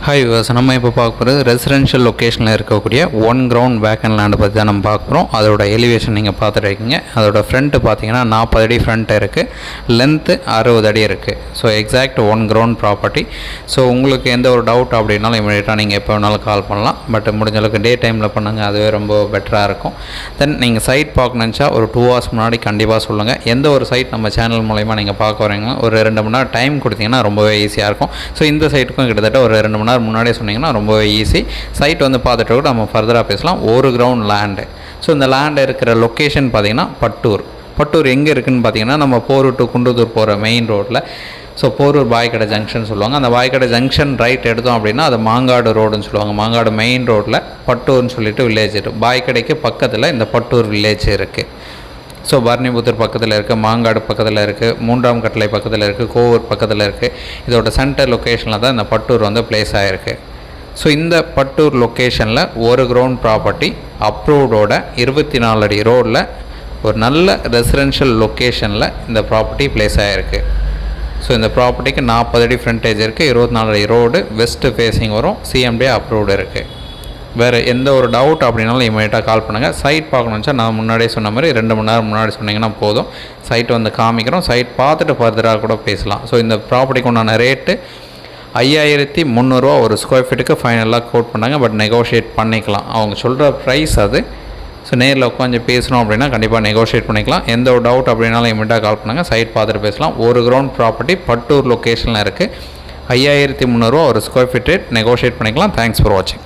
Hi விவாஸ், நம்ம இப்போ பார்க்க போகிறது ரெசிடென்ஷியல் லொக்கேஷனில் இருக்கக்கூடிய 1 கிரவுண்ட் வேக்கன் லேண்டு பற்றி தான் நம்ம பார்க்க போகிறோம். அதோட எலிவேஷன் நீங்கள் பார்த்துட்டு இருக்கீங்க. அதோட ஃப்ரண்ட்டு பார்த்தீங்கன்னா 40 அடி ஃப்ரண்ட் இருக்குது, லென்த்து 60 அடி இருக்குது. So exact 1 ground property. So உங்களுக்கு எந்த ஒரு டவுட் அப்படின்னாலும் இமீடியட்டாக நீங்கள் எப்போ வேணாலும் கால் பண்ணலாம். பட் முடிஞ்ச அளவுக்கு டே டைமில் பண்ணுங்கள், அதுவே ரொம்ப பெட்டராக இருக்கும். தென் நீங்கள் சைட் பார்க்கணுச்சா ஒரு 2 hours முன்னாடி கண்டிப்பாக சொல்லுங்கள். எந்த ஒரு சைட் நம்ம சேனல் மூலமா நீங்கள் பார்க்க வரீங்களோ ஒரு 2 மணி நேரம் டைம் கொடுத்தீங்கன்னா ரொம்பவே ஈஸியாக இருக்கும். ஸோ இந்த சைட்டுக்கும் கிட்டத்தட்ட ஒரு 2 மணி நேரம் முன்னாடியே சொன்னீங்கன்னா ரொம்பவே ஈஸி. சைட் வந்து பார்த்துட்டு கூட நம்ம ஃபர்தராக பேசலாம். 1 கிரவுண்ட் லேண்டு. ஸோ இந்த லேண்டு இருக்கிற லொக்கேஷன் பார்த்திங்கன்னா பட்டூர் எங்கே இருக்குதுன்னு பார்த்தீங்கன்னா நம்ம போரூர் டு குன்றத்தூர் போகிற மெயின் ரோட்டில். ஸோ போரூர் பாய்க்கடை ஜங்ஷன் சொல்லுவாங்க. அந்த பாய்க்கடை ஜங்ஷன் ரைட் எடுத்தோம் அப்படின்னா அது மாங்காடு ரோடுன்னு சொல்லுவாங்க. மாங்காடு மெயின் ரோட்டில் பட்டூர்னு சொல்லிட்டு வில்லேஜ் இருக்குது. பாய்க்கடைக்கு பக்கத்தில் இந்த பட்டூர் வில்லேஜ் இருக்குது. ஸோ பரணிபுத்தூர் பக்கத்தில் இருக்குது, மாங்காடு பக்கத்தில் இருக்குது, 3ஆம் கட்டளை பக்கத்தில் இருக்குது, கோவூர் பக்கத்தில் இருக்குது. இதோட சென்டர் லொக்கேஷனில் தான் இந்த பட்டூர் வந்து பிளேஸ் ஆகிருக்கு. ஸோ இந்த பட்டூர் லொக்கேஷனில் 1 கிரவுண்ட் ப்ராப்பர்ட்டி அப்ரூவ்டோட 24 அடி ரோடில் ஒரு நல்ல ரெசிடென்ஷியல் லொக்கேஷனில் இந்த ப்ராப்பர்ட்டி பிளேஸ் ஆகிருக்கு. ஸோ இந்த ப்ராப்பர்ட்டிக்கு 40 அடி ஃப்ரண்டேஜ் இருக்குது, 24 அடி ரோடு, வெஸ்ட்டு ஃபேஸிங் வரும், சிஎம்டி அப்ரூவ்டு இருக்குது. வேறு எந்த ஒரு டவுட் அப்படின்னாலும் இமீடியட்டாக கால் பண்ணுங்கள். சைட் பார்க்கணுன்னு நான் முன்னாடியே சொன்ன மாதிரி 2 மணி நேரம் முன்னாடி சொன்னீங்கன்னா போதும். சைட் வந்து காமிக்கிறோம், சைட் பார்த்துட்டு ஃபர்தராக கூட பேசலாம். ஸோ இந்த ப்ராப்பர்ட்டிக்கு உண்டான ரேட்டு 5300 ரூபா ஒரு ஸ்கொயர் ஃபீட்டுக்கு ஃபைனலாக கோட் பண்ணாங்க. பட் நெகோஷியேட் பண்ணிக்கலாம், அவங்க சொல்கிற ப்ரைஸ் அது. ஸோ நேரில் உட்காந்து பேசணும் அப்படின்னா கண்டிப்பாக நெகோஷியேட் பண்ணிக்கலாம். எந்த ஒரு டவுட் அப்படின்னாலும் இமீடியட்டாக கால் பண்ணுங்கள். சைட் பார்த்துட்டு பேசலாம். 1 கிரவுண்ட் ப்ராப்பர்ட்டி பட்டூர் லொக்கேஷனில் இருக்குது. 5300 ரூபா ஒரு ஸ்கொயர் ஃபீட் ரேட், நெகோஷியேட் பண்ணிக்கலாம். தேங்க்ஸ் ஃபார் வாட்சிங்.